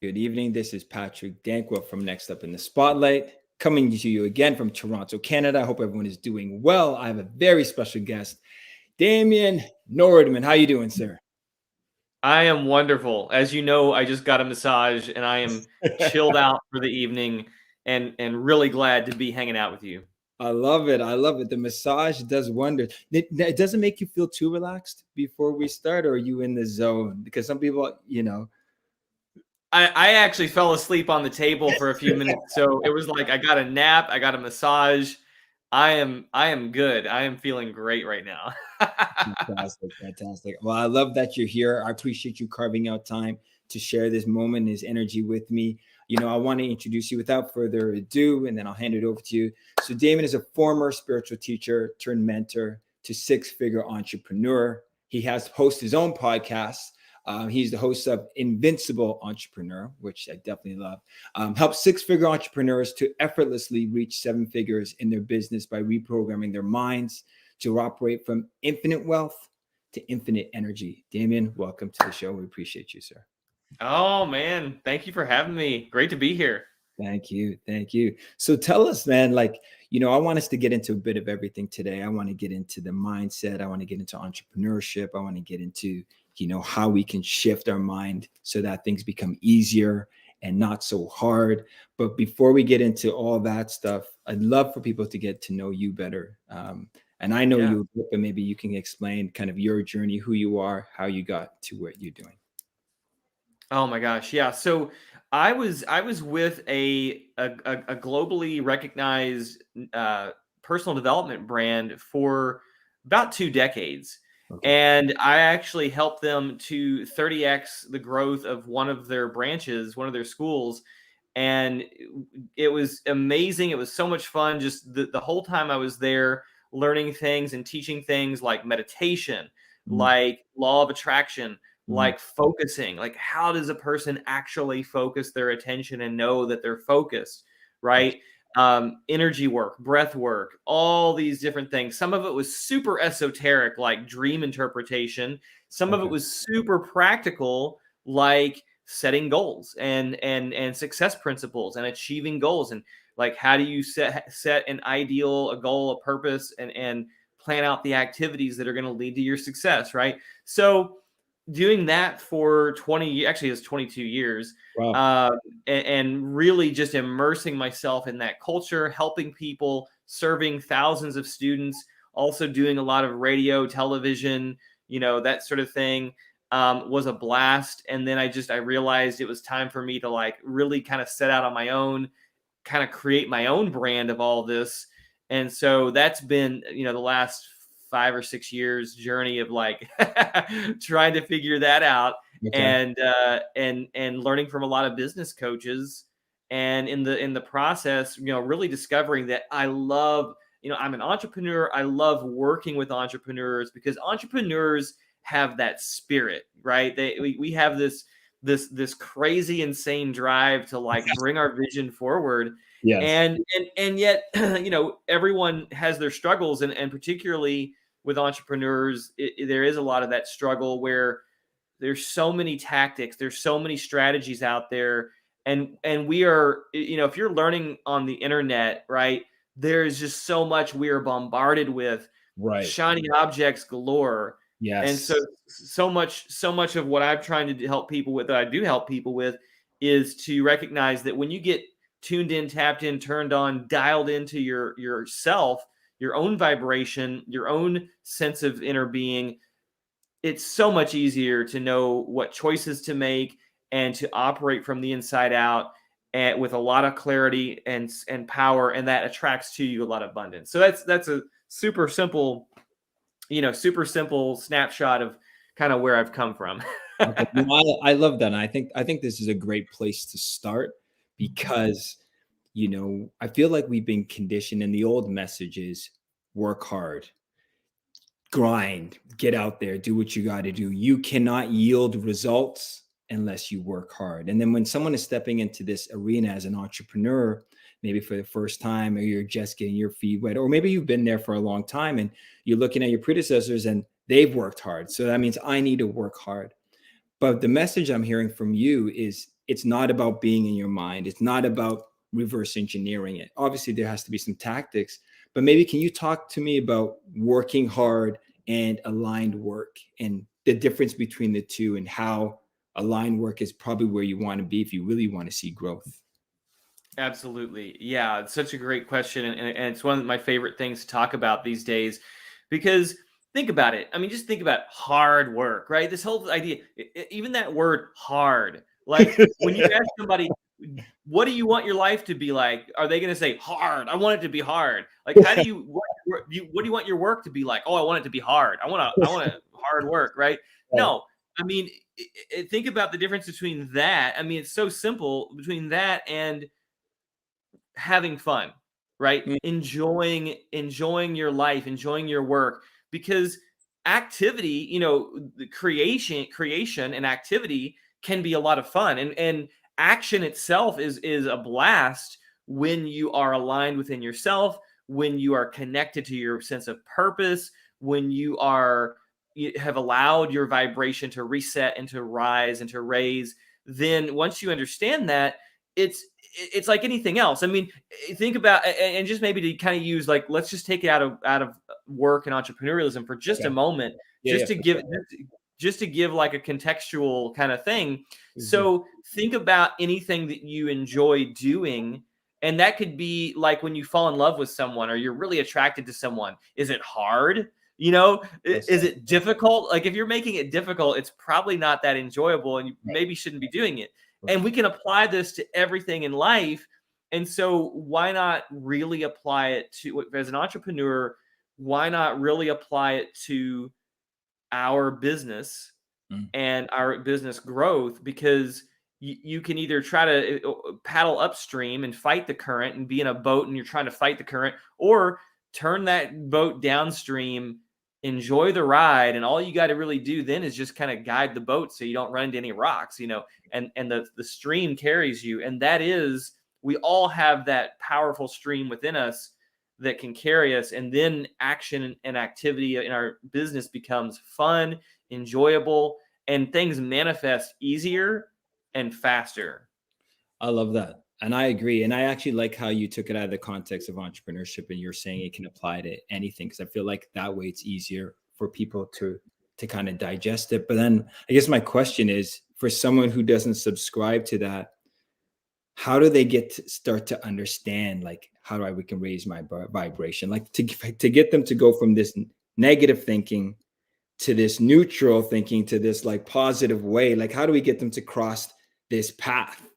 Good evening. This is Patrick Dankwell from Next Up in the Spotlight, coming to you again from Toronto, Canada. I hope everyone is doing well. I have a very special guest, Damian Nordmann. How you doing, sir? I am wonderful. As you know, I just got a massage and I am chilled out for the evening and really glad to be hanging out with you. I love it. I love it. The massage does wonders. It doesn't make you feel too relaxed before we start, or are you in the zone? Because some people, I actually fell asleep on the table for a few minutes, so it was like I got a nap, I got a massage. I am good. I am feeling great right now. Fantastic, fantastic. Well, I love that you're here. I appreciate you carving out time to share this moment, this energy with me. I want to introduce you without further ado, and then I'll hand it over to you. So Damon is a former spiritual teacher turned mentor to six-figure entrepreneur. He has hosted his own podcast. He's the host of Invincible Entrepreneur, which I definitely love. Helps six-figure entrepreneurs to effortlessly reach seven figures in their business by reprogramming their minds to operate from infinite wealth to infinite energy. Damian, welcome to the show. We appreciate you, sir. Oh, man. Thank you for having me. Great to be here. Thank you. Thank you. So tell us, man, I want us to get into a bit of everything today. I want to get into the mindset. I want to get into entrepreneurship. I want to get into, how we can shift our mind so that things become easier and not so hard. But before we get into all that stuff, I'd love for people to get to know you better. And I know you, but maybe you can explain kind of your journey, who you are, how you got to what you're doing. Oh my gosh. Yeah. So I was with a globally recognized personal development brand for about 2 decades. Okay. And I actually helped them to 30x the growth of one of their branches, one of their schools. And it was amazing. It was so much fun. Just the whole time I was there, learning things and teaching things like meditation, like law of attraction, like focusing, like how does a person actually focus their attention and know that they're focused, right? Energy work, breath work, all these different things. Some of it was super esoteric, like dream interpretation. Some of it was super practical, like setting goals and success principles and achieving goals. And like, how do you set an ideal, a goal, a purpose, and plan out the activities that are going to lead to your success, right? So doing that for 20, actually it's 22 years, wow. And really just immersing myself in that culture, helping people, serving thousands of students, also doing a lot of radio, television, that sort of thing, was a blast. And then I realized it was time for me to like really kind of set out on my own, kind of create my own brand of all this. And so that's been, the last 5 or 6 years journey of like trying to figure that out. Okay. And learning from a lot of business coaches, and in the process, really discovering that I love, I'm an entrepreneur. I love working with entrepreneurs because entrepreneurs have that spirit, right? We have this crazy, insane drive to like bring our vision forward. Yes. And yet, everyone has their struggles, and particularly with entrepreneurs, there is a lot of that struggle where there's so many tactics, there's so many strategies out there. And we are, if you're learning on the internet, right, there's just so much we are bombarded with, right? Shiny objects galore. Yes. And so much of what I'm trying to help people with, that I do help people with, is to recognize that when you get tuned in, tapped in, turned on, dialed into yourself, your own vibration, your own sense of inner being, it's so much easier to know what choices to make and to operate from the inside out, and with a lot of clarity and power, and that attracts to you a lot of abundance. So that's a super simple snapshot of kind of where I've come from. Okay. I love that. And I think this is a great place to start because I feel like we've been conditioned, and the old message is work hard, grind, get out there, do what you got to do. You cannot yield results unless you work hard. And then when someone is stepping into this arena as an entrepreneur, maybe for the first time, or you're just getting your feet wet, or maybe you've been there for a long time and you're looking at your predecessors and they've worked hard. So that means I need to work hard. But the message I'm hearing from you is it's not about being in your mind. It's not about reverse engineering it. Obviously, there has to be some tactics, but maybe can you talk to me about working hard and aligned work and the difference between the two, and how aligned work is probably where you want to be if you really want to see growth? Absolutely. Yeah, it's such a great question. And it's one of my favorite things to talk about these days because think about it. I mean, just think about hard work, right? This whole idea, even that word hard, like when you ask somebody, what do you want your life to be like? Are they going to say hard? I want it to be hard. Like, how do you, what do you want your work to be like? Oh, I want it to be hard. I want to hard work, right? No, I mean, think about the difference between that. I mean, it's so simple between that and having fun, right? Mm, Enjoying your life, enjoying your work, because activity, the creation and activity can be a lot of fun, and action itself is a blast when you are aligned within yourself, when you are connected to your sense of purpose, when you have allowed your vibration to reset and to rise and to raise. Then once you understand that, it's like anything else. I mean, think about, and just maybe to kind of use, like, let's just take it out of work and entrepreneurialism for just a okay. moment, Yeah, yeah, for sure. just to give like a contextual kind of thing. Mhm. So think about anything that you enjoy doing, and that could be like when you fall in love with someone or you're really attracted to someone. Is it hard? Yes. Is it difficult? Like, if you're making it difficult, it's probably not that enjoyable, and you maybe shouldn't be doing it. Right. And we can apply this to everything in life. And so why not really apply it to, as an entrepreneur, why not really apply it to our business Mm. and our business growth? Because you can either try to paddle upstream and fight the current and be in a boat and you're trying to fight the current, or turn that boat downstream, enjoy the ride, and all you got to really do then is just kind of guide the boat so you don't run into any rocks, and the stream carries you. And that is, we all have that powerful stream within us that can carry us, and then action and activity in our business becomes fun, enjoyable, and things manifest easier and faster. I love that. And I agree. And I actually like how you took it out of the context of entrepreneurship and you're saying it can apply to anything, because I feel like that way it's easier for people to kind of digest it. But then I guess my question is, for someone who doesn't subscribe to that, how do they get to start to understand, like, how do I we can raise my vibration, like to get them to go from this negative thinking to this neutral thinking to this like positive way? Like, how do we get them to cross this path,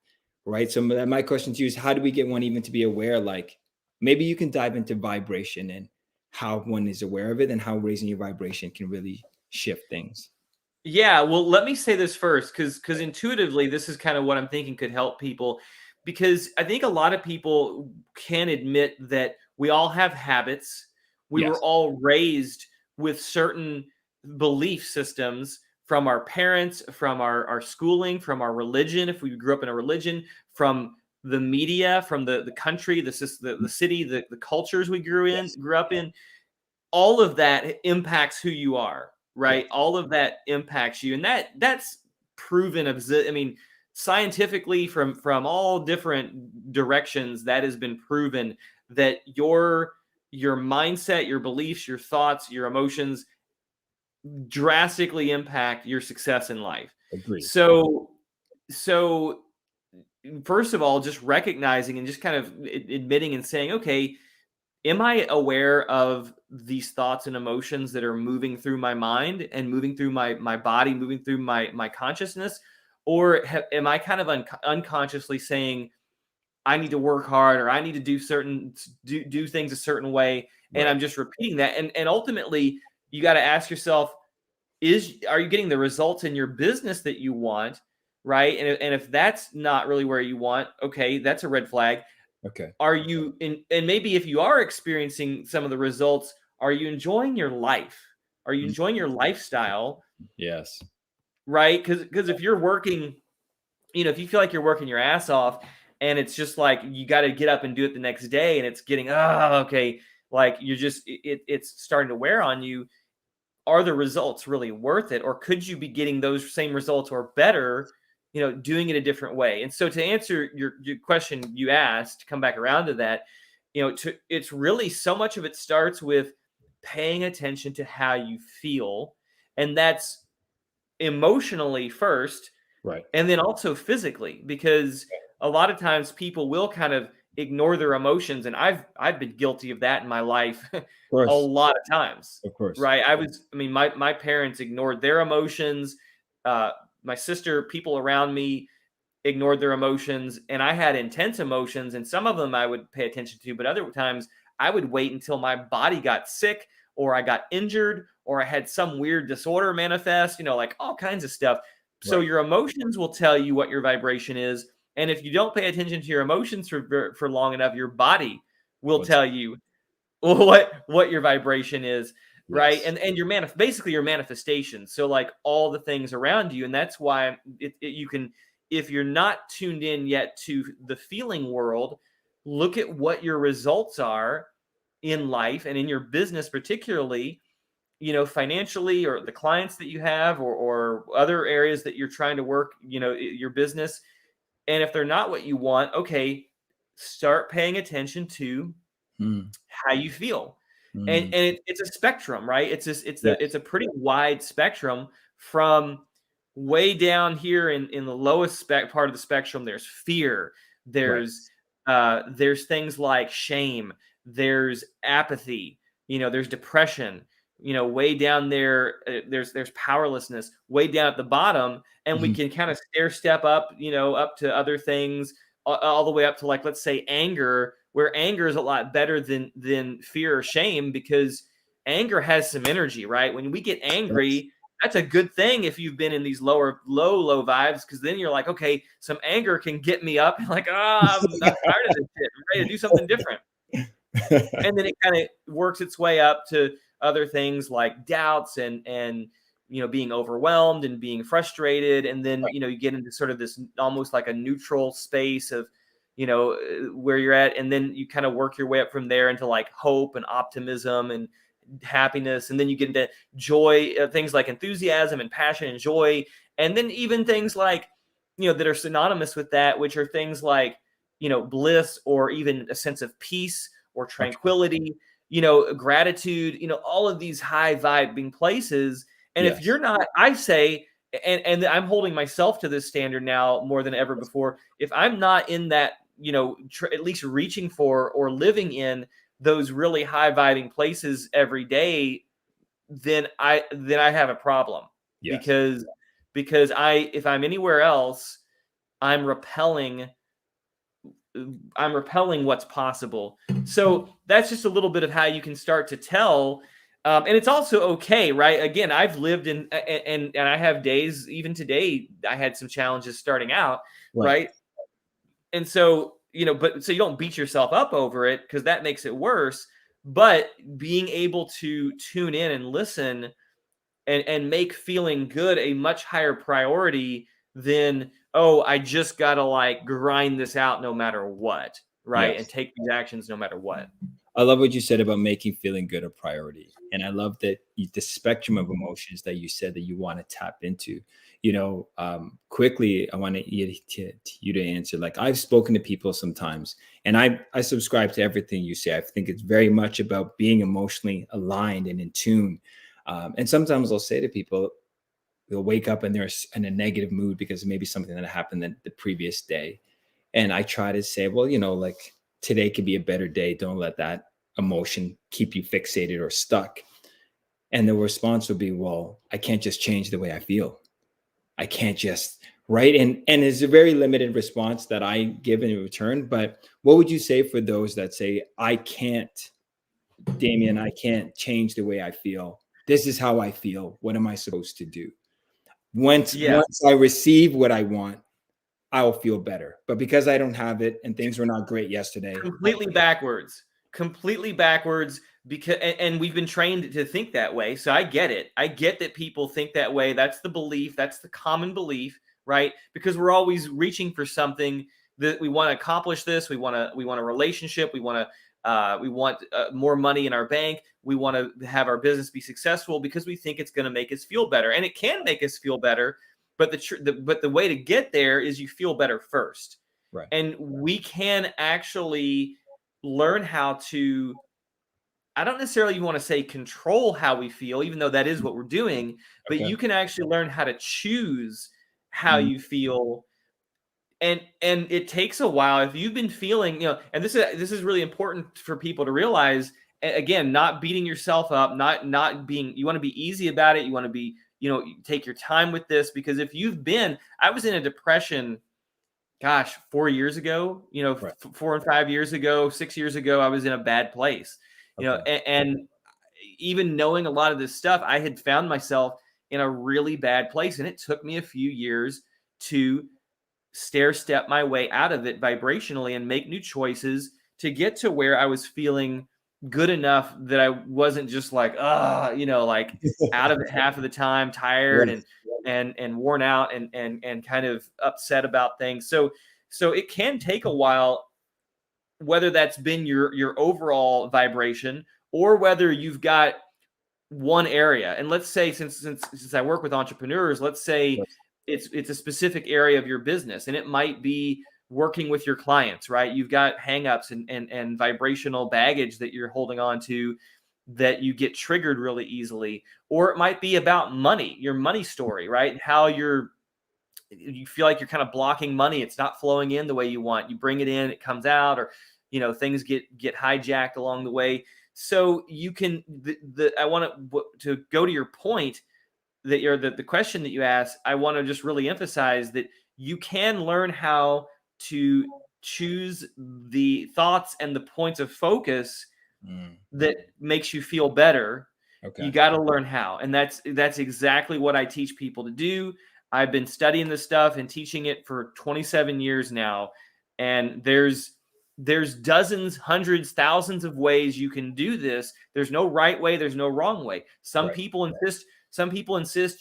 right? So my question to you is, how do we get one even to be aware? Like, maybe you can dive into vibration and how one is aware of it and how raising your vibration can really shift things. Yeah, well, let me say this first, because intuitively, this is kind of what I'm thinking could help people. Because I think a lot of people can admit that we all have habits. We were Yes. all raised with certain belief systems from our parents, from our schooling, from our religion, if we grew up in a religion, from the media, from the country, the city, the cultures we Yes. grew up in. All of that impacts who you are, Yes. right? All of that impacts you, and that's proven. I mean, scientifically, from all different directions, that has been proven that your mindset, your beliefs, your thoughts, your emotions drastically impact your success in life. Agreed. So first of all, just recognizing and just kind of admitting and saying, okay, am I aware of these thoughts and emotions that are moving through my mind and moving through my body, moving through my consciousness? Or am I kind of unconsciously saying, I need to work hard, or I need to do things a certain way, and Right. I'm just repeating that? And ultimately, you got to ask yourself, are you getting the results in your business that you want, right? And if that's not really where you want, okay, that's a red flag. Okay. Are you in, and maybe if you are experiencing some of the results, are you enjoying your life? Are you Mm. enjoying your lifestyle? Yes. Right? Because if you're working, if you feel like you're working your ass off, and it's just like you got to get up and do it the next day, and it's getting, okay, like you're just it's starting to wear on you. Are the results really worth it, or could you be getting those same results or better doing it a different way. And so to answer your question you asked, to come back around to that, it's really, so much of it starts with paying attention to how you feel. And that's emotionally first, Right. and then also physically, because a lot of times people will kind of ignore their emotions. And I've been guilty of that in my life Of a course. lot of times. Of course. Right. My parents ignored their emotions. My sister, people around me ignored their emotions, and I had intense emotions, and some of them I would pay attention to, but other times I would wait until my body got sick, or I got injured, or I had some weird disorder manifest, like all kinds of stuff. So Right. your emotions will tell you what your vibration is, and if you don't pay attention to your emotions for long enough, your body will What's tell you what your vibration is, right? yes. And your basically your manifestation. So like all the things around you, and that's why you can, if you're not tuned in yet to the feeling world, look at what your results are in life and in your business, particularly, financially, or the clients that you have, or other areas that you're trying to work, your business. And if they're not what you want, okay, start paying attention to Mm, how you feel. And mm. it's a spectrum, right? It's Yes. a pretty wide spectrum, from way down here in the lowest part of the spectrum. There's fear, Right. there's things like shame, there's apathy, there's depression, way down there, there's powerlessness way down at the bottom. And we Mhm. can kind of stair step up, up to other things, all the way up to, like, let's say anger, where anger is a lot better than fear or shame, because anger has some energy, right? When we get Yes. angry, that's a good thing if you've been in these low vibes, because then you're like, okay, some anger can get me up, and like, I'm tired of this shit. I'm ready to do something different. And then it kind of works its way up to other things like doubts, and being overwhelmed and being frustrated. And then you get into sort of this almost like a neutral space of where you're at, and then you kind of work your way up from there into like hope and optimism and happiness. And then you get into joy, things like enthusiasm and passion and joy. And then even things like that are synonymous with that, which are things like bliss, or even a sense of peace or Okay. tranquility, gratitude, all of these high vibing places. And if Yes. you're not, I say, and I'm holding myself to this standard now more than ever before. If I'm not in that, at least reaching for or living in those really high vibing places every day, then I have a problem, Yes. because if I'm anywhere else, I'm repelling what's possible. So that's just a little bit of how you can start to tell. And it's also okay, right? Again, I've lived in, and I have days, even today, I had some challenges starting out, Right. right? And so, but so you don't beat yourself up over it, because that makes it worse. But being able to tune in and listen, and make feeling good a much higher priority than, oh, I just gotta like grind this out no matter what, right? And Yes. take these actions no matter what. I love what you said about making feeling good a priority. And I love that the spectrum of emotions that you said that you want to tap into. Quickly, I want you to answer. Like, I've spoken to people sometimes, and I subscribe to everything you say. I think it's very much about being emotionally aligned and in tune. And sometimes I'll say to people, they'll wake up and they're in a negative mood because maybe something that happened the previous day. And I try to say, well, like, today could be a better day. Don't let that emotion keep you fixated or stuck. And the response would be, well, I can't just change the way I feel. I can't just, right. And it's a very limited response that I give in return. But what would you say for those that say, I can't, Damian, I can't change the way I feel. This is how I feel. What am I supposed to do? Once Yeah. once I receive what I want, I'll feel better. But because I don't have it and things were not great yesterday, Completely backwards, because and we've been trained to think that way. So I get it. I get that people think that way. That's the belief, that's the common belief, right? Because we're always reaching for something, that we want to accomplish this, we want a relationship, we want more money in our bank, we want to have our business be successful, because we think it's going to make us feel better. And it can make us feel better, But the way to get there is you feel better first. Right. And we can actually learn how to, I don't necessarily want to say control how we feel, even though that is what we're doing, but Okay. you can actually learn how to choose how Mhm. you feel. And it takes a while. If you've been feeling, and this is really important for people to realize, again, not beating yourself up, not being, you want to be easy about it. You want to be, take your time with this, because if I was in a depression, gosh, 4 years ago, Right. 4 and 5 years ago, 6 years ago, I was in a bad place, Okay. and even knowing a lot of this stuff, I had found myself in a really bad place, and it took me a few years to stair step my way out of it vibrationally and make new choices to get to where I was feeling good enough that I wasn't just like, like out of it half of the time, tired Right. and worn out and kind of upset about things. So it can take a while, whether that's been your overall vibration or whether you've got one area. And let's say, since I work with entrepreneurs, let's say Right. it's a specific area of your business, and it might be working with your clients, right? You've got hangups and vibrational baggage that you're holding on to that you get triggered really easily. Or it might be about money, your money story, right? And how you feel like you're kind of blocking money. It's not flowing in the way you want. You bring it in, it comes out, or things get hijacked along the way. So you can I want to go to your point, that the question that you asked. I want to just really emphasize that you can learn how to choose the thoughts and the points of focus Mm. that makes you feel better. You Okay. got to learn how. And that's exactly what I teach people to do. I've been studying this stuff and teaching it for 27 years now. And there's dozens, hundreds, thousands of ways you can do this. There's no right way, there's no wrong way. Some Right. people insist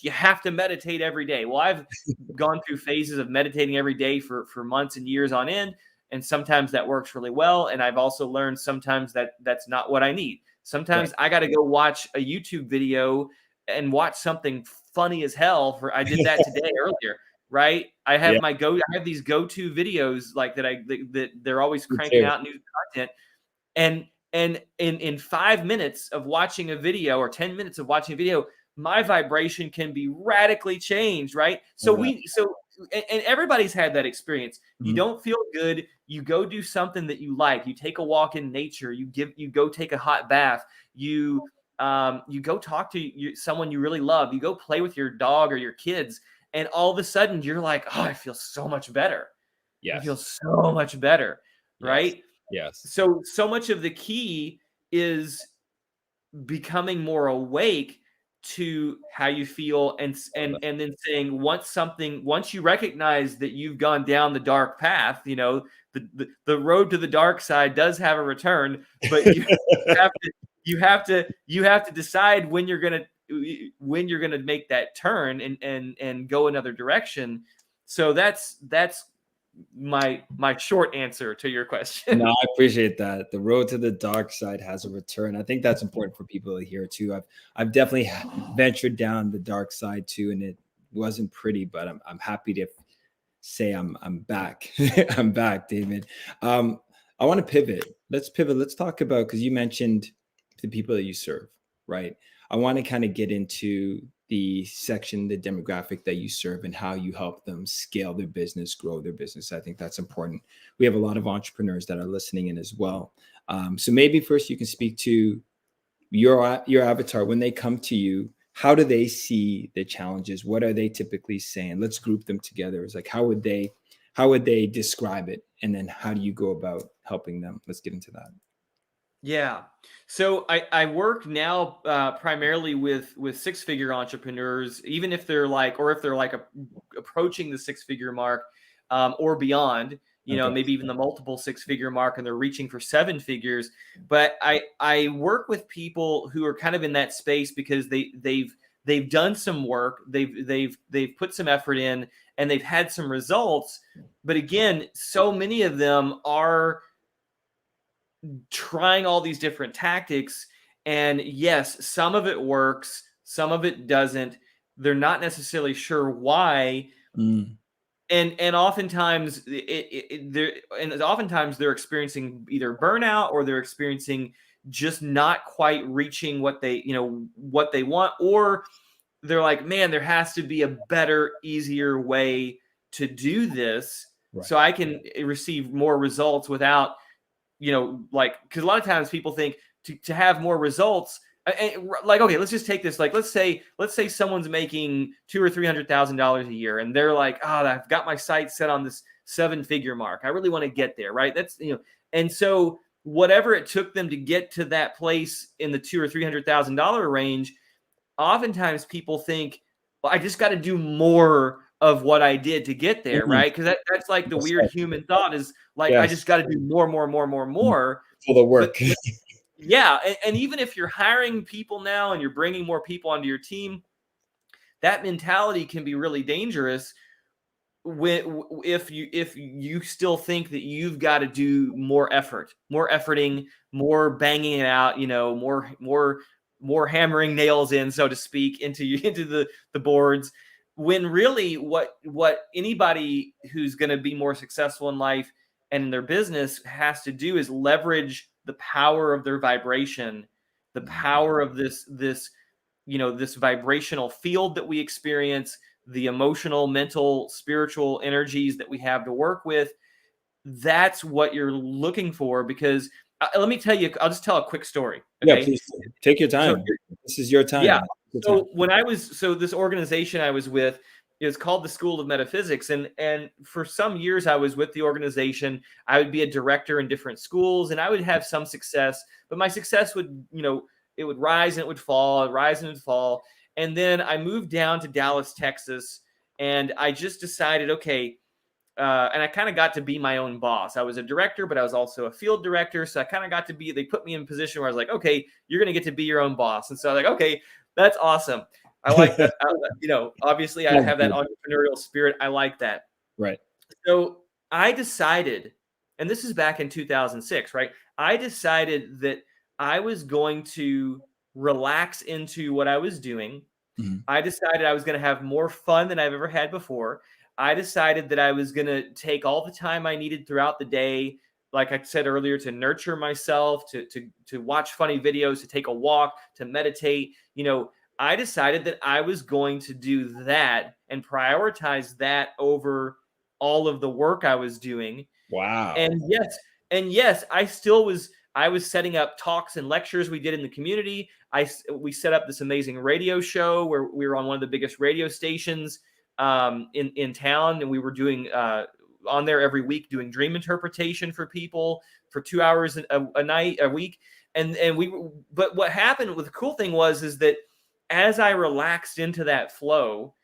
you have to meditate every day. Well, I've gone through phases of meditating every day for months and years on end. And sometimes that works really well. And I've also learned sometimes that's not what I need. Sometimes Right. I got to go watch a YouTube video and watch something funny as hell. I did that today earlier, right? I Yeah. have these go-to videos like that they're always Me cranking too. out new content. And in 5 minutes of watching a video or 10 minutes of watching a video, my vibration can be radically changed, right? Love that. And everybody's had that experience. You Mhm. don't feel good, you go do something that you like. You take a walk in nature, you go take a hot bath, you go talk to someone you really love, you go play with your dog or your kids, and all of a sudden you're like, oh, I feel so much better. You feel Yes. so much better, Yes. right? Yes. So much of the key is becoming more awake to how you feel, Love that. and then saying, once you recognize that you've gone down the dark path, the road to the dark side does have a return, but have to you have to decide when you're gonna make that turn and go another direction. So that's my short answer to your question. No, I appreciate that. The road to the dark side has a return. I think that's important for people to hear too. I've definitely ventured down the dark side too, and it wasn't pretty, but I'm happy to say I'm back. I'm back, David. I want to pivot. Let's pivot. Let's talk about, because you mentioned the people that you serve, right? I want to kind of get into the section, the demographic that you serve and how you help them scale their business, grow their business. I think that's important. We have a lot of entrepreneurs that are listening in as well. So maybe first you can speak to your avatar when they come to you. How do they see the challenges? What are they typically saying? Let's group them together. It's like, how would they describe it? And then how do you go about helping them? Let's get into that. Yeah. So I work now primarily with six-figure entrepreneurs, even if they're like, approaching the six-figure mark, or beyond, Okay. maybe even the multiple six-figure mark, and they're reaching for seven figures. But I work with people who are kind of in that space because they've done some work, they've put some effort in, and they've had some results. But again, so many of them are trying all these different tactics, and yes, some of it works, some of it doesn't. they're not necessarily sure why. Mm. And oftentimes oftentimes they're experiencing either burnout, or they're experiencing just not quite reaching what they want, or they're like, man, there has to be a better, easier way to do this, Right. so I can receive more results without, like, because a lot of times people think to have more results, like, okay, let's just take this. Like, let's say someone's making $200,000 or $300,000 a year, and they're like, oh, I've got my sights set on this 7-figure mark. I really want to get there, right? That's, and so whatever it took them to get to that place in the $200,000 or $300,000 range, oftentimes people think, well, I just got to do more of what I did to get there, Mhm. right? Because that's like the weird human thought is like, I Yes. just got to do more. For the But work. yeah, and even if you're hiring people now and you're bringing more people onto your team, that mentality can be really dangerous if you still think that you've got to do more efforting, more banging it out, more hammering nails in, so to speak, into the boards, when really what anybody who's going to be more successful in life and in their business has to do is leverage the power of their vibration, the power of this vibrational field that we experience, the emotional, mental, spiritual energies that we have to work with. That's what you're looking for. Because let me tell you, I'll just tell a quick story. Yeah, Okay. please take your So time. This is your time. yeah. Your time. So this organization I was with is called the School of Metaphysics. And for some years I was with the organization. I would be a director in different schools, and I would have some success, but my success would, it would rise and it would fall, rise and it would fall. And then I moved down to Dallas, Texas, and I just decided, okay, and I kind of got to be my own boss. I was a director, but I was also a field director. So I kind of got to they put me in a position where I was like, okay, you're going to get to be your own boss. And so I was like, okay, that's awesome. I like that. Obviously I have that entrepreneurial spirit. I like that. Right. So I decided, and this is back in 2006, right? I decided that I was going to relax into what I was doing. Mhm. I decided I was going to have more fun than I've ever had before. I decided that I was going to take all the time I needed throughout the day, like I said earlier, to nurture myself, to watch funny videos, to take a walk, to meditate. I decided that I was going to do that and prioritize that over all of the work I was doing. Wow. And yes, I was setting up talks and lectures we did in the community. We set up this amazing radio show where we were on one of the biggest radio stations in town, and we were doing on there every week, doing dream interpretation for people for 2 hours a week. But what happened with the cool thing is that as I relaxed into that flow,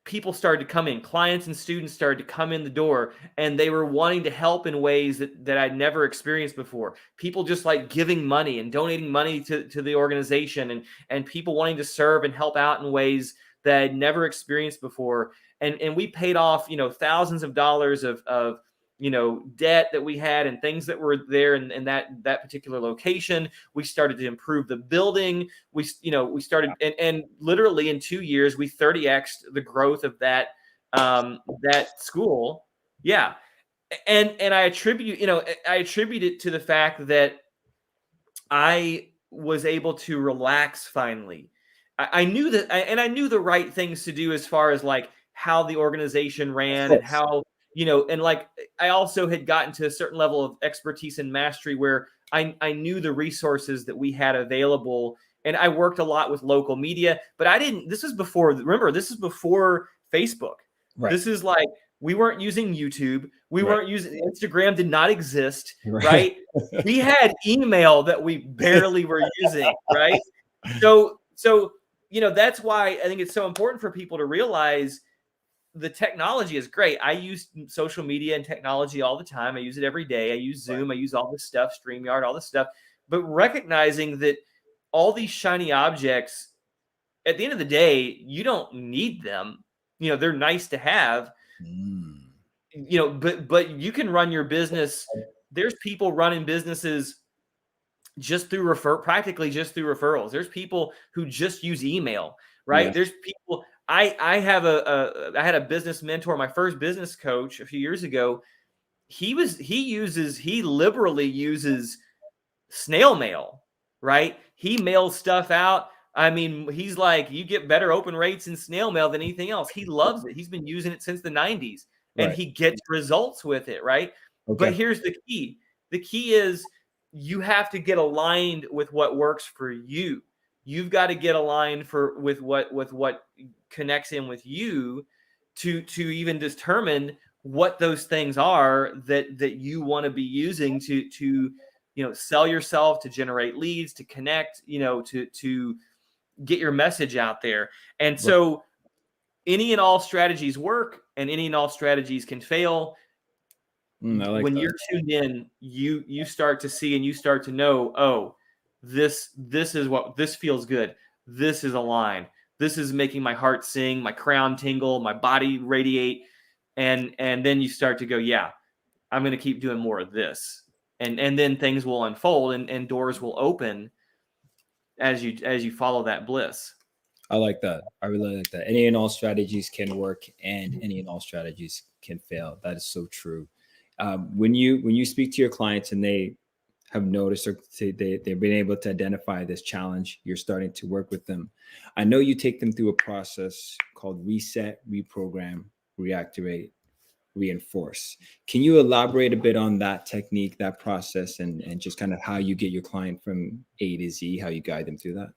people started to come in, clients and students started to come in the door, and they were wanting to help in ways that I'd never experienced before. People just like giving money and donating money to the organization, and people wanting to serve and help out in ways that I'd never experienced before. And we paid off, thousands of dollars of debt that we had and things that were there in that particular location. We started to improve the building. We started, and literally in 2 years, we 30x'd the growth of that school. Yeah. And I attribute it to the fact that I was able to relax finally. I knew that, and I knew the right things to do as far as like how the organization ran and how, and like I also had gotten to a certain level of expertise and mastery where I knew the resources that we had available. And I worked a lot with local media, but this is before Facebook. Right. This is like, we weren't using YouTube. We Right. weren't using Instagram, did not exist, right? We had email that we barely were using, right? So, that's why I think it's so important for people to realize the technology is great. I use social media and technology all the time. I use it every day. I use Zoom. Right. I use all this stuff, StreamYard, all this stuff. But recognizing that all these shiny objects, at the end of the day, you don't need them. They're nice to have. But you can run your business. There's people running businesses just through practically just through referrals. There's people who just use email, right? Yeah. There's people. I have I had a business mentor, my first business coach a few years ago. He liberally uses snail mail, right? He mails stuff out. I mean, he's like, you get better open rates in snail mail than anything else. He loves it. He's been using it since the 90s and Right. he gets results with it, right? But Okay. here's the key. The key is you have to get aligned with what works for you. You've got to get aligned with what connects in with you to even determine what those things are that you want to be using to sell yourself, to generate leads, to connect, to get your message out there. And Right. so any and all strategies work and any and all strategies can fail. I like When that. you're tuned in, you start to see and you start to know, oh, this is what this feels good. This is aligned. This is making my heart sing, my crown tingle, my body radiate. And then you start to go, yeah, I'm going to keep doing more of this. And then things will unfold and doors will open as you follow that bliss. I like that. I really like that. Any and all strategies can work, and any and all strategies can fail. That is so true. When you speak to your clients and they have noticed or say they've been able to identify this challenge, you're starting to work with them. I know you take them through a process called reset, reprogram, reactivate, reinforce. Can you elaborate a bit on that technique, that process, and just kind of how you get your client from A to Z, how you guide them through that?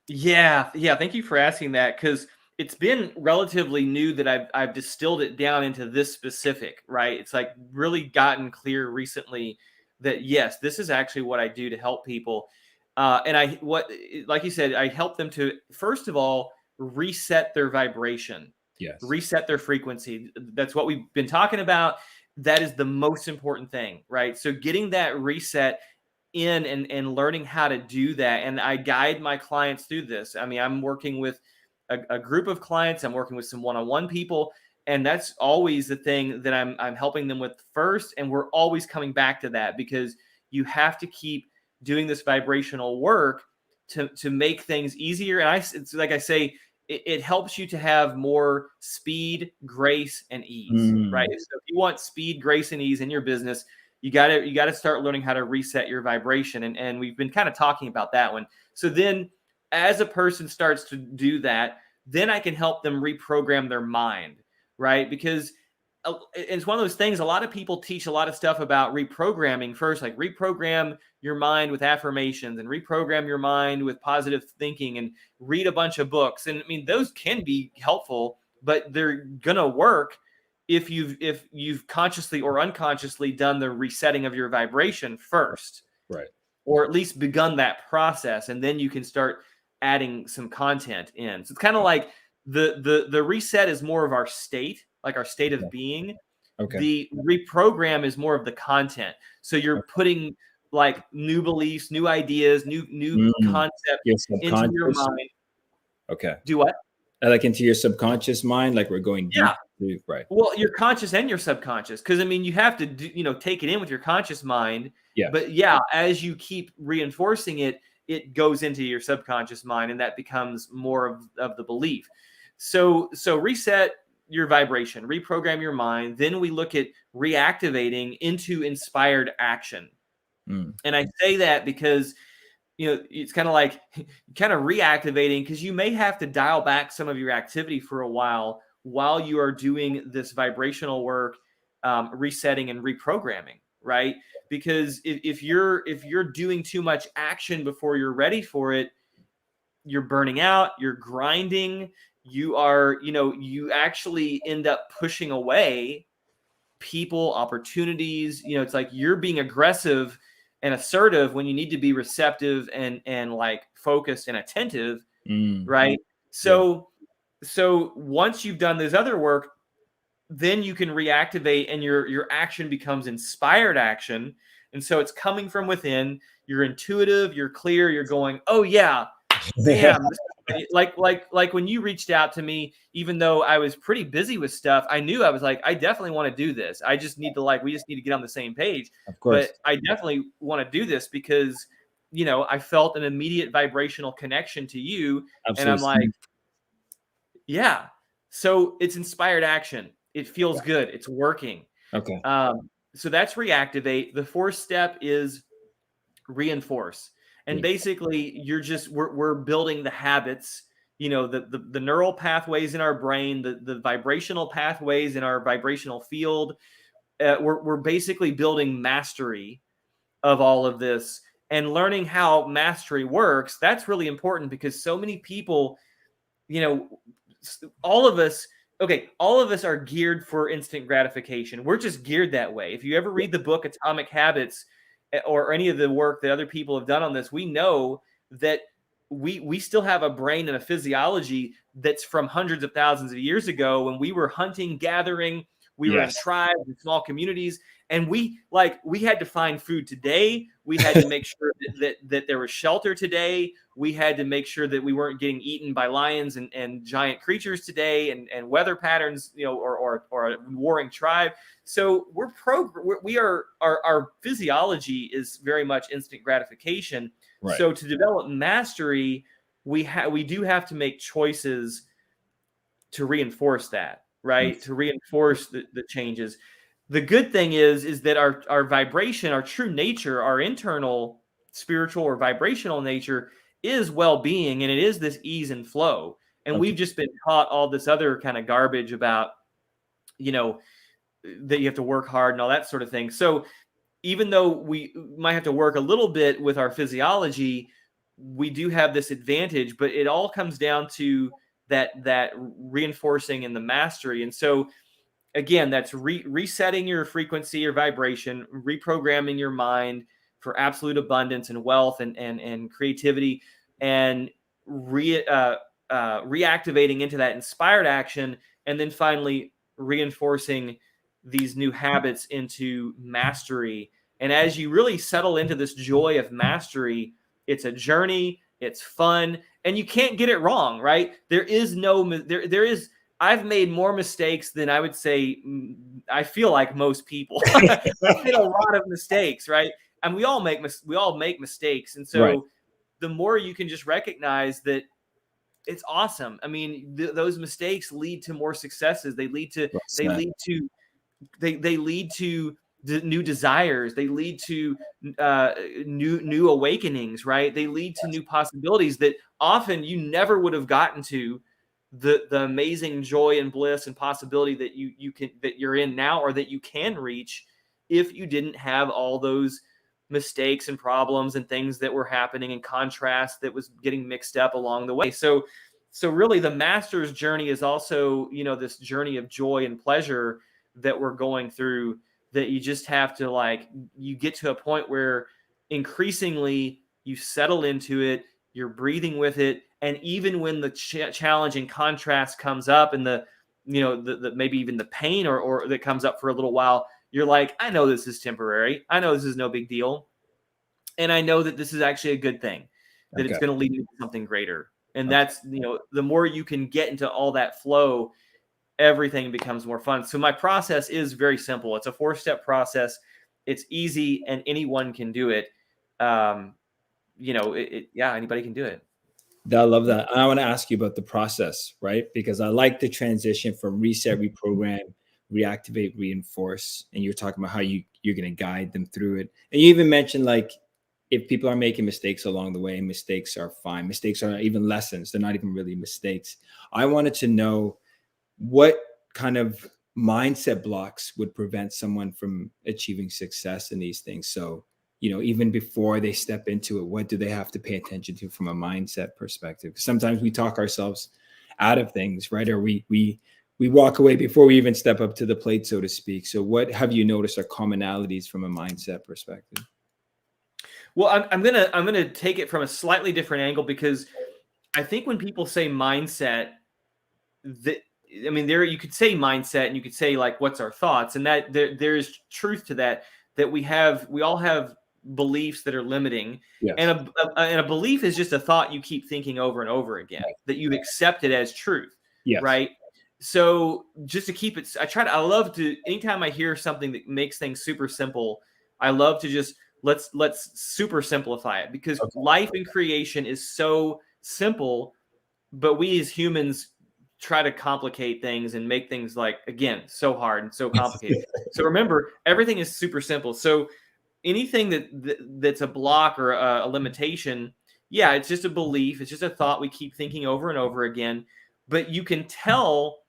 Yeah. Thank you for asking that, because it's been relatively new that I've distilled it down into this specific, right? It's like really gotten clear recently that yes, this is actually what I do to help people. And like you said, I help them to, first of all, reset their vibration, Yes. reset their frequency. That's what we've been talking about. That is the most important thing, right? So getting that reset in and learning how to do that. And I guide my clients through this. I mean, I'm working with a group of clients. I'm working with some one-on-one people. And that's always the thing that I'm helping them with first. And we're always coming back to that, because you have to keep doing this vibrational work to make things easier. And it's like I say, it helps you to have more speed, grace, and ease, right? So if you want speed, grace, and ease in your business, you got to start learning how to reset your vibration. And we've been kind of talking about that one. So then as a person starts to do that, then I can help them reprogram their mind, right? Because it's one of those things, a lot of people teach a lot of stuff about reprogramming first, like reprogram your mind with affirmations and reprogram your mind with positive thinking and read a bunch of books. And I mean, those can be helpful, but they're going to work if you've consciously or unconsciously done the resetting of your vibration first, Right. or at least begun that process, and then you can start adding some content in. So it's kind of like the reset is more of our state, like our state of being. Okay. The reprogram is more of the content. So you're putting like new beliefs, new ideas, new concepts into your mind. Okay. Do what? Like into your subconscious mind, like we're going deep. Yeah. Right. Well, your conscious and your subconscious, because I mean, you have to take it in with your conscious mind. Yeah. But yeah, as you keep reinforcing it, it goes into your subconscious mind, and that becomes more of the belief. So reset your vibration, reprogram your mind. Then we look at reactivating into inspired action. And I say that because it's kind of like reactivating, because you may have to dial back some of your activity for a while you are doing this vibrational work, resetting and reprogramming, right? Because if you're doing too much action before you're ready for it, you're burning out, you're grinding, you actually end up pushing away people, opportunities. It's like you're being aggressive and assertive when you need to be receptive and like focused and attentive, right? So once you've done this other work, then you can reactivate, and your action becomes inspired action. And so it's coming from within. You're intuitive, you're clear, you're going, oh yeah, damn. like when you reached out to me, even though I was pretty busy with stuff, I knew I was like, I definitely want to do this. I just need to we just need to get on the same page. Of course. But I definitely want to do this because I felt an immediate vibrational connection to you. And I'm Absolutely. like, yeah. So it's inspired action. It feels good. It's working. Okay. So that's reactivate. The fourth step is reinforce. And basically we're building the habits, the neural pathways in our brain, the vibrational pathways in our vibrational field. We're basically building mastery of all of this and learning how mastery works. That's really important because so many people, all of us, all of us are geared for instant gratification. We're just geared that way. If you ever read the book Atomic Habits or any of the work that other people have done on this, we know that we still have a brain and a physiology that's from hundreds of thousands of years ago when we were hunting, gathering, we were in tribes and small communities, and we had to find food today. We had to make sure that there was shelter today. We had to make sure that we weren't getting eaten by lions and giant creatures today, and weather patterns, or a warring tribe. So our physiology is very much instant gratification. Right. So to develop mastery, we do have to make choices to reinforce that, right? Yes. To reinforce the changes. The good thing is that our vibration, our true nature, our internal spiritual or vibrational nature is well-being, and it is this ease and flow. And we've just been taught all this other kind of garbage about, that you have to work hard and all that sort of thing. So even though we might have to work a little bit with our physiology, we do have this advantage, but it all comes down to that reinforcing and the mastery. And so again, that's resetting your frequency or vibration, reprogramming your mind for absolute abundance and wealth and creativity, and reactivating into that inspired action, and then finally reinforcing these new habits into mastery. And as you really settle into this joy of mastery, it's a journey, it's fun, and you can't get it wrong, right? There is I've made more mistakes than I would say, I feel like most people. I've made a lot of mistakes, right? And we all make mistakes. And so the more you can just recognize that, it's awesome. I mean, those mistakes lead to more successes. They lead to new desires. They lead to new awakenings, right? They lead to new possibilities that often you never would have gotten to. The amazing joy and bliss and possibility that you're in now, or that you can reach, if you didn't have all those mistakes and problems and things that were happening in contrast that was getting mixed up along the way. So really the master's journey is also, this journey of joy and pleasure that we're going through, that you just have to you get to a point where increasingly you settle into it, you're breathing with it. And even when the challenge and contrast comes up, and the maybe even the pain or that comes up for a little while, you're like, I know this is temporary. I know this is no big deal. And I know that this is actually a good thing, that it's going to lead to something greater. And that's, the more you can get into all that flow, everything becomes more fun. So my process is very simple. It's a 4-step process. It's easy and anyone can do it. Anybody can do it. I love that. And I want to ask you about the process, right? Because I like the transition from reset, reprogram, reactivate, reinforce. And you're talking about how you're going to guide them through it. And you even mentioned, if people are making mistakes along the way, mistakes are fine. Mistakes are even lessons. They're not even really mistakes. I wanted to know what kind of mindset blocks would prevent someone from achieving success in these things. So, even before they step into it, what do they have to pay attention to from a mindset perspective? Sometimes we talk ourselves out of things, right? Or we walk away before we even step up to the plate, so to speak. So what have you noticed are commonalities from a mindset perspective? Well, I'm gonna take it from a slightly different angle, because I think when people say mindset, there you could say mindset and you could say what's our thoughts, and that there is truth to that we all have beliefs that are limiting. Yes. And a belief is just a thought you keep thinking over and over again, that you've accepted as truth. Yes. Right. So just to keep it, I love to, anytime I hear something that makes things super simple, I love to just let's super simplify it, because Okay. life and creation is so simple, but we as humans try to complicate things and make things, like, again, so hard and so complicated. So remember, everything is super simple. So anything that's a block or a limitation, yeah, it's just a belief, it's just a thought we keep thinking over and over again. But you can tell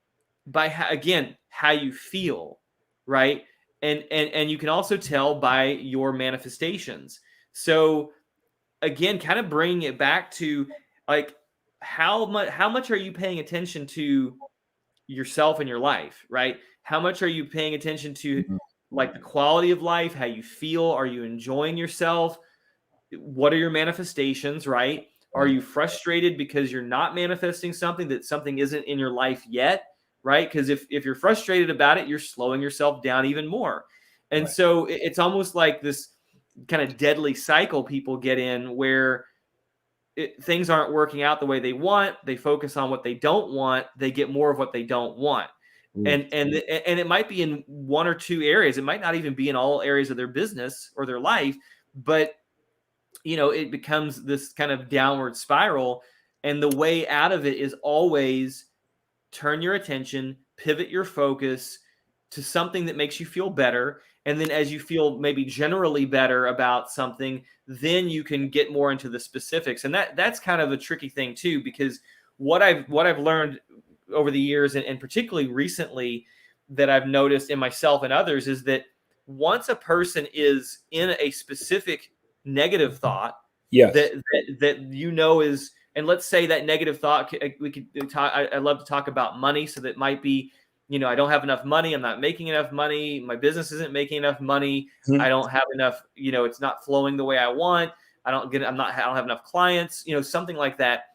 by again, how you feel, right? And you can also tell by your manifestations. So again, kind of bringing it back to, like, how much are you paying attention to yourself in your life, right? How much are you paying attention to, Mhm. like, the quality of life, how you feel? Are you enjoying yourself? What are your manifestations, right? Are Right. you frustrated because you're not manifesting something, that something isn't in your life yet, right? Because if you're frustrated about it, you're slowing yourself down even more. And Right. so it's almost like this kind of deadly cycle people get in, where things aren't working out the way they want. They focus on what they don't want. They get more of what they don't want. Ooh. And it might be in one or two areas. It might not even be in all areas of their business or their life, but it becomes this kind of downward spiral. And the way out of it is always turn your attention, pivot your focus to something that makes you feel better. And then as you feel maybe generally better about something, then you can get more into the specifics. And that's kind of a tricky thing too, because what I've learned over the years, and particularly recently, that I've noticed in myself and others, is that once a person is in a specific negative thought Yes. that is, and let's say that negative thought, we could talk, I love to talk about money. So that might be, I don't have enough money, I'm not making enough money, my business isn't making enough money, I Mhm. don't have enough, it's not flowing the way I want, I don't have enough clients, something like that.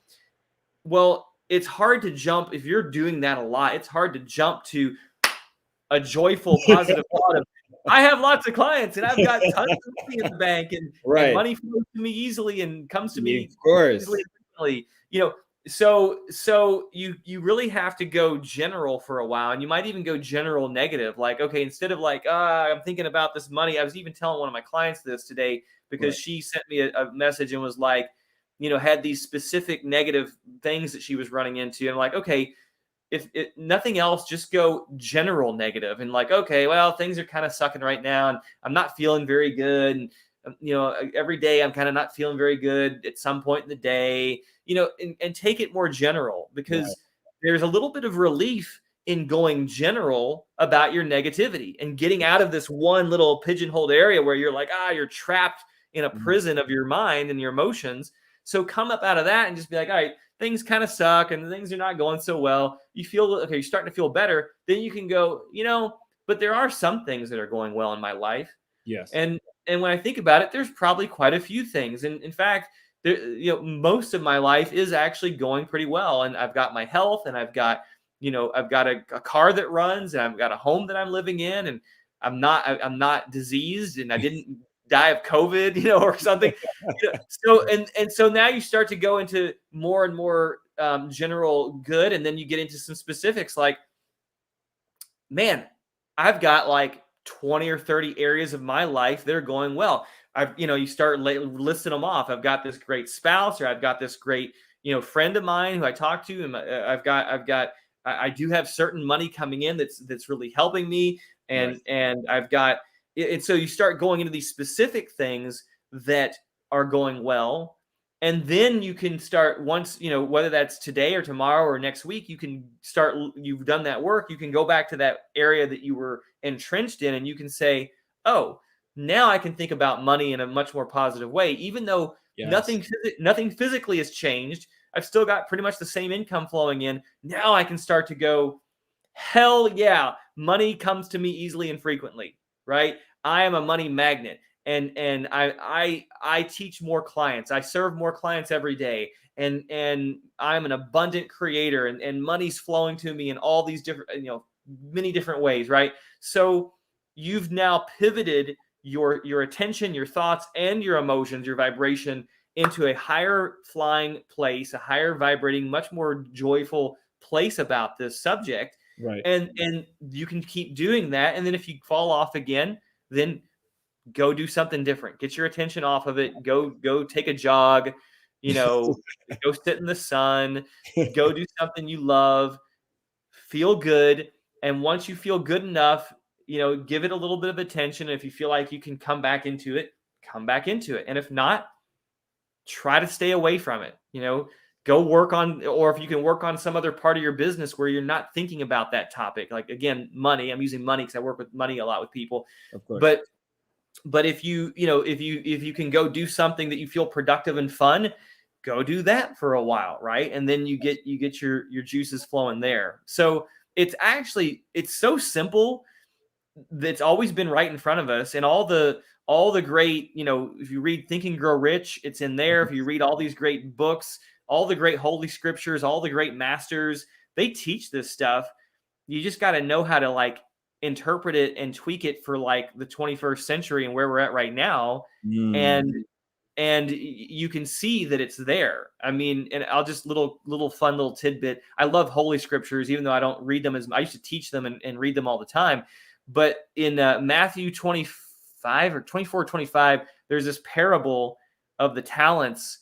Well, it's hard to jump, if you're doing that a lot, it's hard to jump to a joyful, positive thought of, I have lots of clients and I've got tons of money in the bank, and Right. money flows to me easily and comes to Yeah, me of course. easily and frequently. So you really have to go general for a while, and you might even go general negative. Like, okay, instead of like, I'm thinking about this money. I was even telling one of my clients this today, because Right. she sent me a message and was like, had these specific negative things that she was running into. And I'm like, okay, if nothing else, just go general negative, and like, okay, well, things are kind of sucking right now, and I'm not feeling very good, and every day I'm kind of not feeling very good at some point in the day, and take it more general, Right. because there's a little bit of relief in going general about your negativity and getting out of this one little pigeonholed area where you're like, you're trapped in a Mhm. prison of your mind and your emotions. So come up out of that and just be like, all right, things kind of suck and things are not going so well. You feel, okay, you're starting to feel better. Then you can go, but there are some things that are going well in my life. Yes. And when I think about it, there's probably quite a few things. And in fact, most of my life is actually going pretty well. And I've got my health, and I've got a car that runs, and I've got a home that I'm living in, and I'm not diseased, and I didn't die of COVID, or something. So now you start to go into more and more general good, and then you get into some specifics, like, man, I've got like 20 or 30 areas of my life that are going well. You start listing them off. I've got this great spouse, or I've got this great, friend of mine who I talk to, and I do have certain money coming in that's really helping me, Right. and I've got, and so you start going into these specific things that are going well. And then you can start, once, whether that's today or tomorrow or next week, you can start, you've done that work, you can go back to that area that you were entrenched in, and you can say, oh, now I can think about money in a much more positive way. Even though Yes. nothing physically has changed, I've still got pretty much the same income flowing in. Now I can start to go, hell yeah, money comes to me easily and frequently, right? I am a money magnet, and I teach more clients. I serve more clients every day, and I'm an abundant creator, and money's flowing to me in all these different, many different ways, right? So you've now pivoted your attention, your thoughts, and your emotions, your vibration, into a higher flying place, a higher vibrating, much more joyful place about this subject. Right. And you can keep doing that, and then if you fall off again, then go do something different. Get your attention off of it. Go take a jog, go sit in the sun, go do something you love, feel good. And once you feel good enough, give it a little bit of attention. If you feel like you can come back into it, come back into it. And if not, try to stay away from it. Go work on, or if you can work on some other part of your business where you're not thinking about that topic. Like, again, money. I'm using money because I work with money a lot with people. Of course. But if you can go do something that you feel productive and fun, go do that for a while, right? And then you get your juices flowing there. So it's so simple. That's always been right in front of us. And all the great, if you read Think and Grow Rich, it's in there. If you read all these great books, all the great holy scriptures, all the great masters, they teach this stuff. You just got to know how to like interpret it and tweak it for like the 21st century and where we're at right now. And you can see that it's there. I mean, and I'll just little fun little tidbit. I love holy scriptures, even though I don't read them I used to teach them and read them all the time. But in Matthew 25 or 24, 25, there's this parable of the talents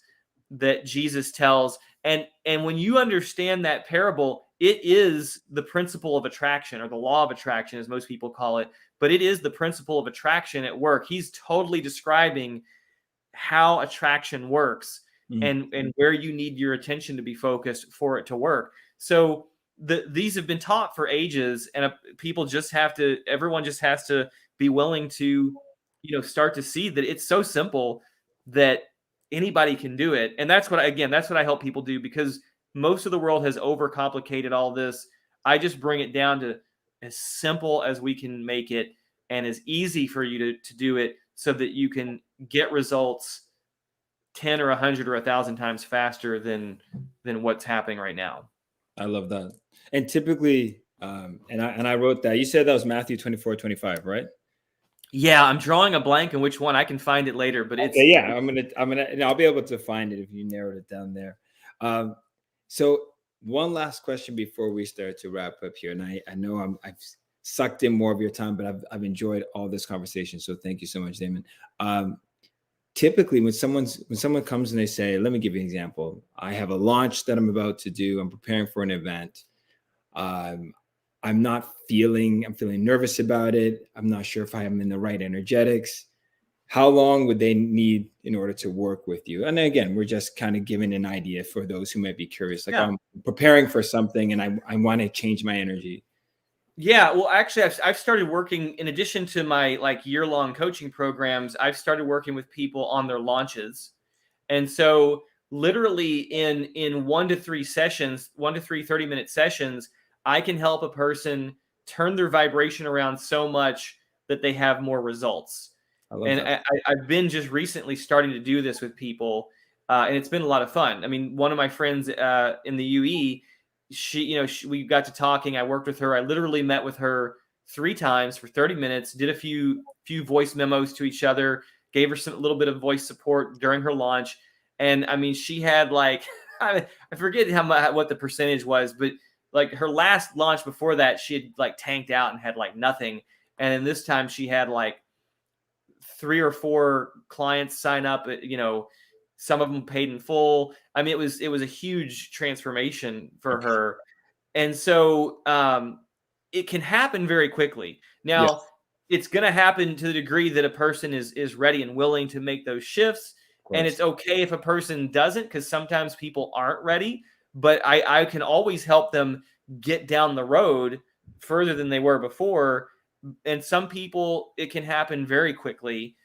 that Jesus tells. And when you understand that parable, it is the principle of attraction, or the law of attraction, as most people call it. But it is the principle of attraction at work. He's totally describing how attraction works and where you need your attention to be focused for it to work. So these have been taught for ages, and everyone just has to be willing to, start to see that it's so simple that anybody can do it. And that's what I help people do, because most of the world has overcomplicated all this. I just bring it down to as simple as we can make it, and as easy for you to do it, so that you can get results 10 or 100 or 1,000 times faster than what's happening right now. I love that. And typically, and I wrote that. You said that was Matthew 24, 25, right? Yeah, I'm drawing a blank on which one. I can find it later, but it's and I'll be able to find it if you narrowed it down there. So one last question before we start to wrap up here. And I know I've sucked in more of your time, but I've enjoyed all this conversation. So thank you so much, Damon. Typically when someone comes and they say, let me give you an example. I have a launch that I'm about to do. I'm preparing for an event. I'm feeling nervous about it. I'm not sure if I am in the right energetics. How long would they need in order to work with you? And again, we're just kind of giving an idea for those who might be curious. Like, I'm preparing for something and I want to change my energy. Yeah, well, actually, I've started working, in addition to my like year-long coaching programs, I've started working with people on their launches. And so literally in 1 to 3 sessions, 1 to 3 30-minute sessions, I can help a person turn their vibration around so much that they have more results. I've been just recently starting to do this with people, and it's been a lot of fun. I mean, one of my friends in the UE, we got to talking. I worked with her. I literally met with her 3 times for 30 minutes, did a few voice memos to each other, gave her a little bit of voice support during her launch. And I mean, she had like, I forget what the percentage was, but like her last launch before that, she had like tanked out and had like nothing. And then this time she had like 3 or 4 clients sign up, some of them paid in full. I mean, it was a huge transformation for her. And so it can happen very quickly. Now, It's going to happen to the degree that a person is ready and willing to make those shifts. And it's okay if a person doesn't, because sometimes people aren't ready. But I can always help them get down the road further than they were before. And some people, it can happen very quickly,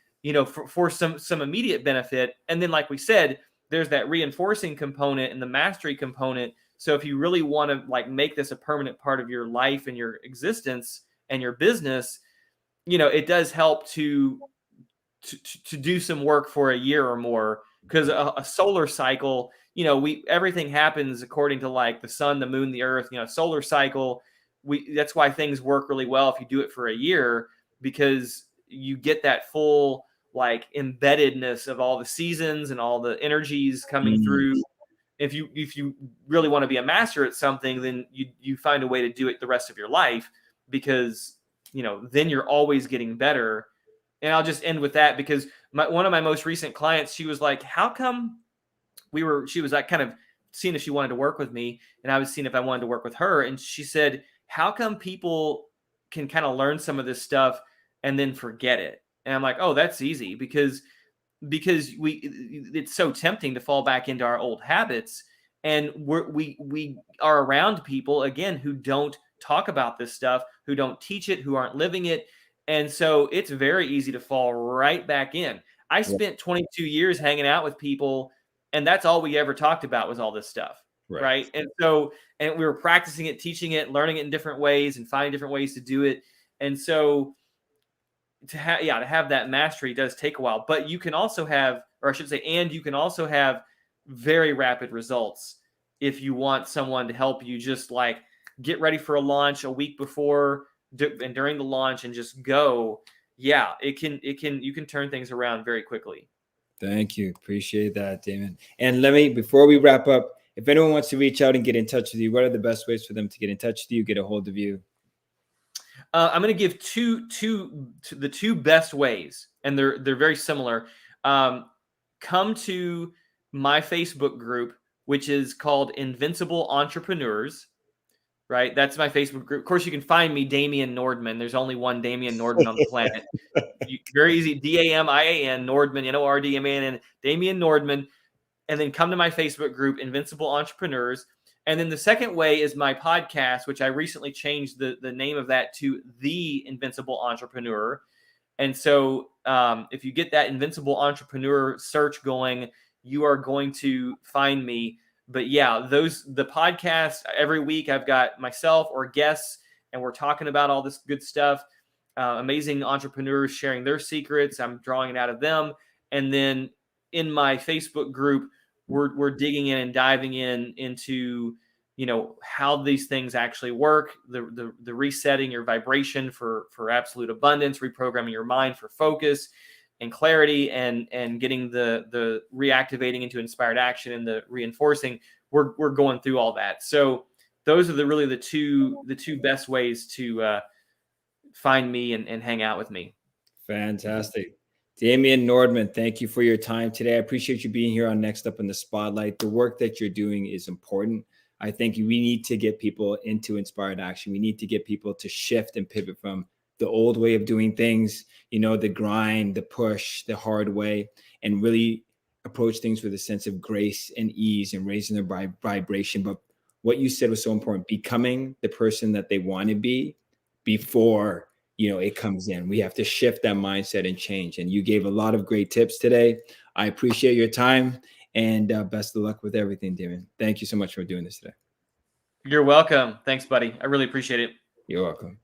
for some immediate benefit. And then, like we said, there's that reinforcing component and the mastery component. So if you really want to like make this a permanent part of your life and your existence and your business, it does help to do some work for a year or more, because a solar cycle, everything happens according to like the sun, the moon, the earth, solar cycle. That's why things work really well if you do it for a year, because you get that full like embeddedness of all the seasons and all the energies coming through. If you really want to be a master at something, then you find a way to do it the rest of your life, because then you're always getting better And I'll just end with that because one of my most recent clients, she was like, how come she was like kind of seeing if she wanted to work with me, and I was seeing if I wanted to work with her. And she said, how come people can kind of learn some of this stuff and then forget it? And I'm like, oh, that's easy because it's so tempting to fall back into our old habits. And we are around people, again, who don't talk about this stuff, who don't teach it, who aren't living it. And so it's very easy to fall right back in. I spent 22 years hanging out with people, and that's all we ever talked about was all this stuff. Right. And so, and we were practicing it, teaching it, learning it in different ways and finding different ways to do it. And so to have that mastery does take a while, but you can also have, or I should say, and you can also have very rapid results if you want someone to help you just like get ready for a launch a week before and during the launch and just go. Yeah, you can turn things around very quickly. Thank you. Appreciate that, Damon. And before we wrap up, if anyone wants to reach out and get in touch with you, what are the best ways for them to get in touch with you, get a hold of you? I'm going to give the two best ways, and they're very similar. Come to my Facebook group, which is called Invincible Entrepreneurs. Right, that's my Facebook group. Of course, you can find me, Damian Nordmann. There's only one Damian Nordmann on the planet. Very easy. Damian Nordmann, Nordmann, Damian Nordmann. And then come to my Facebook group, Invincible Entrepreneurs. And then the second way is my podcast, which I recently changed the name of that to The Invincible Entrepreneur. And so if you get that Invincible Entrepreneur search going, you are going to find me. But yeah, the podcast, every week I've got myself or guests, and we're talking about all this good stuff. Amazing entrepreneurs sharing their secrets. I'm drawing it out of them. And then in my Facebook group, we're digging in and diving into how these things actually work, the resetting your vibration for absolute abundance, reprogramming your mind for focus and clarity, and getting the reactivating into inspired action and the reinforcing. We're going through all that. So those are really the two best ways to find me and hang out with me. Fantastic. Damian Nordmann, thank you for your time today. I appreciate you being here on Next Up in the Spotlight. The work that you're doing is important. I think we need to get people into inspired action. We need to get people to shift and pivot from the old way of doing things, the grind, the push, the hard way, and really approach things with a sense of grace and ease and raising their vibration. But what you said was so important, becoming the person that they want to be before it comes in. We have to shift that mindset and change. And you gave a lot of great tips today. I appreciate your time, and best of luck with everything, Damian. Thank you so much for doing this today. You're welcome. Thanks, buddy. I really appreciate it. You're welcome.